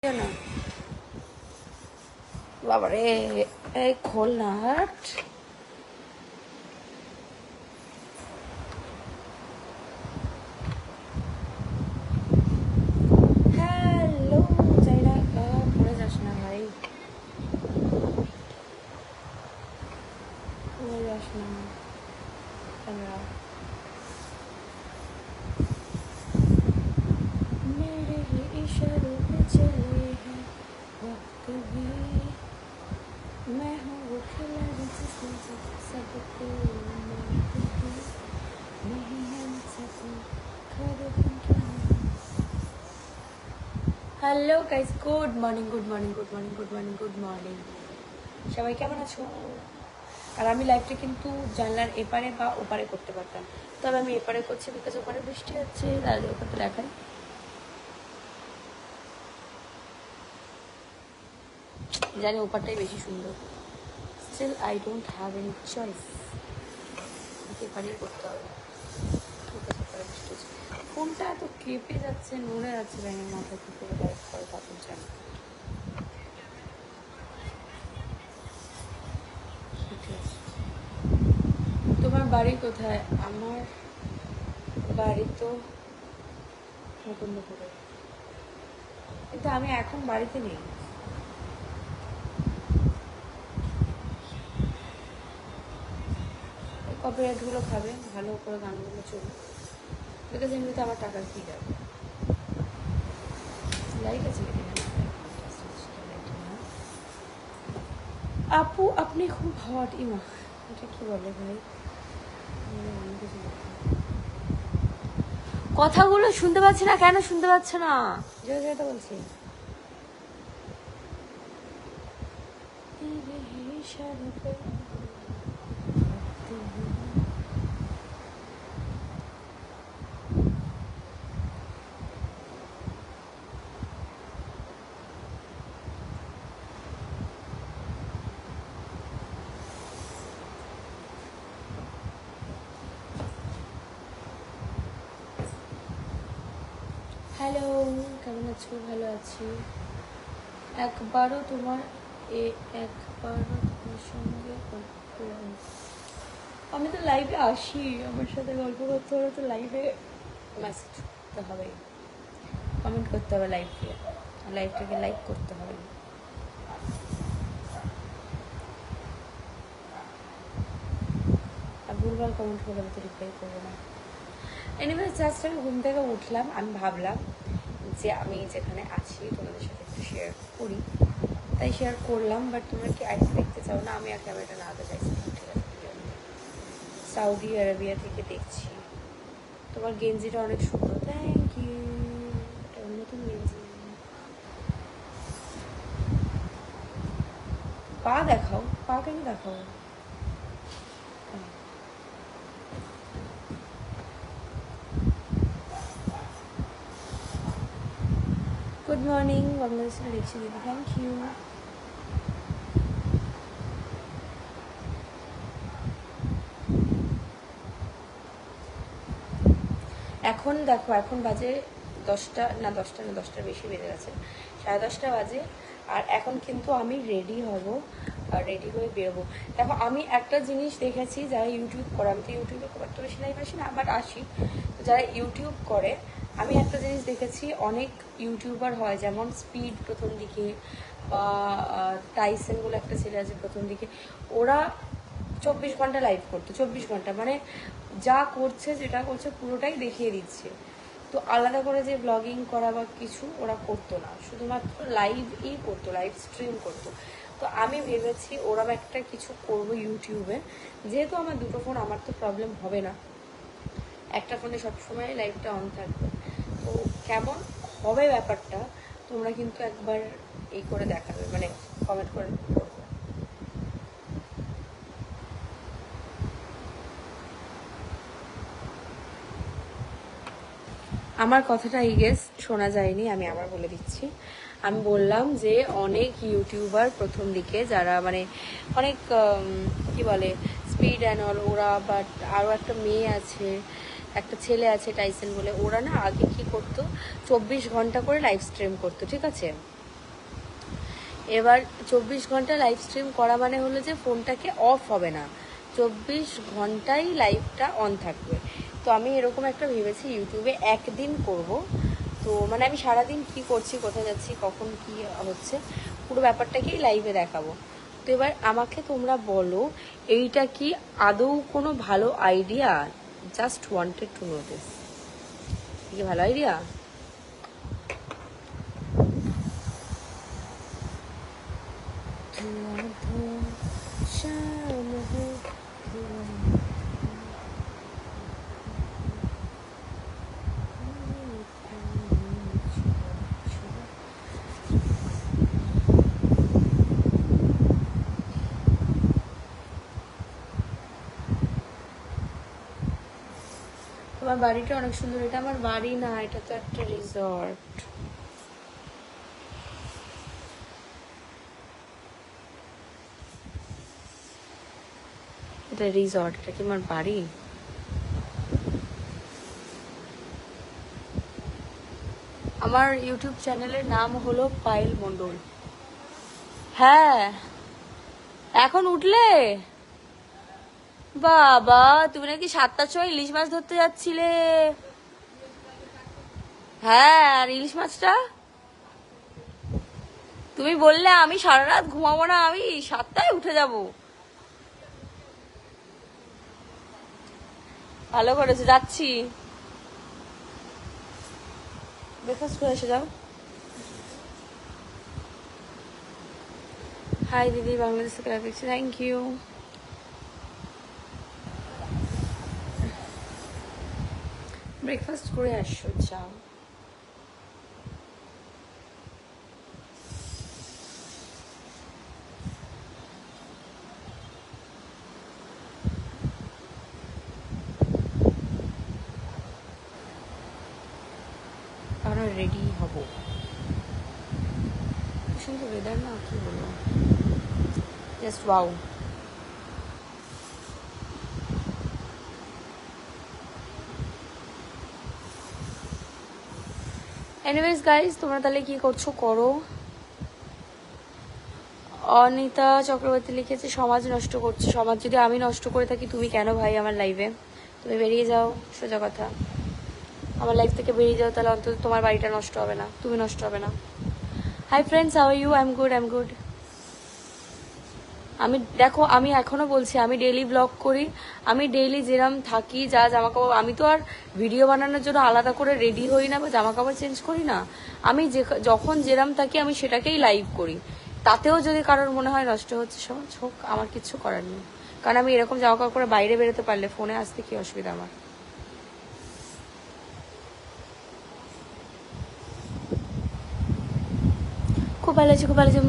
না বাবারে, এই খোল না হাট। হ্যালো, যাই না, পড়ে যাস না ভাই, পড়ে যাস না। मेरे ही इशारों पे चले हैं वक्त भी, मैं हूँ वो खिलाड़ी जिसने सबको नहीं है मुझसे कोई खबर क्या। Hello guys, good morning, good morning, good morning, good morning, good morning. সবাই কেমন আছো? আর আমি লাইভটা কিন্তু জানলার এপারে বা ওপারে করতে পারতাম, তবে আমি এপারে করছি বিকজ ওপারে বৃষ্টি হচ্ছে। তাহলে ওপারে দেখাই, জানি ওপারটাই বেশি সুন্দর। Still I don't have any choice, এপারেই করতে হবে। ঠিক আছে, ওপারে বৃষ্টি হচ্ছে। ফোনটা এত কেঁপে যাচ্ছে, নড়ে যাচ্ছে, ব্যাঙের মাথা কি করে লাইভ করে তখন জানি। তোমার বাড়ি কোথায়? আমার বাড়ি তো মুকুন্দপুরে, কিন্তু আমি এখন বাড়িতে নেই। কপিরাইটগুলো খাবে, ভালো করে গানগুলো চলবে, বিকজ এমনিতে আমার টাকার কি যাবে। লাইট আছে আপু, আপনি খুব হট। ইমা, এটা কি বলে ভাই? কথাগুলো শুনতে পাচ্ছি না কেন? শুনতে পাচ্ছ না? যেটা বলছি। হ্যালো, কেমন আছো? ভালো আছি। একবারও তোমার সঙ্গে আমি তো লাইভে আসি, আমার সাথে গল্প করতে হলে তো লাইভে মেসেজ করতে হবে, কমেন্ট করতে হবে, লাইভটাকে লাইক করতে হবে। আর ভুলভাল কমেন্ট করলে আমি তো রিপ্লাই করবো না। এনিওয়েজ, জাস্ট আমি ঘুম থেকে উঠলাম, আমি ভাবলাম যে আমি যেখানে আছি তোমাদের সাথে একটু শেয়ার করি, তাই শেয়ার করলাম। বাট তোমরা কি আইস দেখতে চাও না? আমি আর ক্যামেরাটা না আগে চাইছি। ঠিক আছে, সৌদি আরবিয়া থেকে দেখছি। তোমার গেঞ্জিটা অনেক সুন্দর, থ্যাংক ইউ। এটা নতুন গেঞ্জি। পা দেখাও, পা কেন দেখাও? গুড মর্নিং বাংলাদেশের দেখছি দিদি, থ্যাংক ইউ। এখন দেখো, এখন বাজে 10টার বেশি বেজে গেছে, 10:30 বাজে। আর এখন কিন্তু আমি রেডি হব, আর রেডি হয়ে বেরোবো। দেখো, আমি একটা জিনিস দেখেছি, যারা ইউটিউব করে, আমি তো ইউটিউবে খুব একটা বেশি লাইভ আসি না, বাট আসি, যারা ইউটিউব করে, আমি একটা জিনিস দেখেছি, অনেক ইউটিউবার হয়, যেমন স্পিড প্রথম দিকে, বা টাইসন বলে একটা ছেলে আছে প্রথম দিকে, ওরা 24 ঘন্টা লাইভ করতো। 24 ঘন্টা মানে যা করছে, যেটা করছে পুরোটাই দেখিয়ে দিচ্ছে। তো আলাদা করে যে ব্লগিং করা বা কিছু ওরা করতো না, শুধুমাত্র লাইভই করতো, লাইভ স্ট্রিম করতো। তো আমি ভেবেছি ওরম একটা কিছু করবো ইউটিউবে, যেহেতু আমার দুটো ফোন, আমার তো প্রবলেম হবে না, একটা ফোনে সবসময় লাইভটা অন থাকবে। তো কেমন হবে ব্যাপারটা তোমরা কিন্তু একবার এই করে দেখাবে, মানে কমেন্ট করে করবে। আমার কথাটা আই গেস শোনা যায়নি, আমি আবার বলে দিচ্ছি। আমি বললাম যে অনেক ইউটিউবার প্রথম দিকে, যারা মানে অনেক কি বলে স্পিড অ্যান্ড অল, ওরা, বাট আরও একটা মেয়ে আছে, একটা ছেলে আছে টাইসন বলে, ওরা না আগে কি করতো, 24 ঘন্টা করে লাইভ স্ট্রিম করতো, ঠিক আছে? এবার 24 ঘন্টা লাইভ স্ট্রিম করা মানে হলো যে ফোনটাকে অফ হবে না, 24 ঘন্টাই লাইভটা অন থাকবে। তো আমি এরকম একটা ভেবেছি ইউটিউবে একদিন করব। তো মানে আমি সারাদিন কি করছি, কোথায় যাচ্ছি, কখন কি হচ্ছে, পুরো ব্যাপারটাকেই লাইভে দেখাবো। তো এবার আমাকে তোমরা বলো এইটা কি আদৌ কোনো ভালো idea? Just wanted to know this, কি ভালো আইডিয়া? তোমার বাড়িটা অনেক সুন্দর। এটা আমার বাড়ি না, এটা তো একটা রিসর্ট। এটা রিসর্ট, এটা কি আমার বাড়ি? আমার ইউটিউব চ্যানেলের নাম হলো পায়েল মণ্ডল। হ্যাঁ, এখন উঠলে? বাবা, তুমি নাকি 7টার সময় ইলিশ মাছ ধরতে যাচ্ছিলে? হ্যাঁ, আর ইলিশ মাছটা তুমি বললে আমি সারা রাত ঘুমাবো না, আমি 7টায় উঠে যাব। ভালো করেছো, যাচ্ছি। ব্রেকফাস্ট করে এসে যাও। হাই দিদি, বাংলাদেশ থেকে লাইভ দেখছি, থ্যাংক ইউ। ব্রেকফাস্ট করে আসছো, যাও। আমরা রেডি হব। সুন্দর ওয়েদার না, কি বলবো, জাস্ট ওয়াও। এনিওয়েজ গাইজ, তোমরা তাহলে কি করছো করো। অনিতা চক্রবর্তী লিখেছে সমাজ নষ্ট করছে। সমাজ যদি আমি নষ্ট করে থাকি, তুমি কেন ভাই আমার লাইভে? তুমি বেরিয়ে যাও, সোজা কথা। আমার লাইফ থেকে বেরিয়ে যাও, তাহলে অন্তত তোমার বাড়িটা নষ্ট হবে না, তুমি নষ্ট হবে না। Hi friends, how are you? I am good, I am good. আমি দেখো, আমি এখনো বলছি আমি ডেইলি ব্লগ করি, আমি ডেইলি যেরম থাকি, যা জামা কাপড়, আমি তো আর ভিডিও বানানোর জন্য আলাদা করে রেডি হই না বা জামা কাপড় চেঞ্জ করি না। আমি যখন যেরম থাকি আমি সেটাকেই লাইভ করি। তাতেও যদি কারোর মনে হয় নষ্ট হচ্ছে, সমাজ হোক, আমার কিচ্ছু করার নেই। কারণ আমি এরকম জামা কাপড় করে বাইরে বেরোতে পারলে ফোনে আসতে কি অসুবিধা আমার? খুব ভালো আছে, খুব ভালো আছে।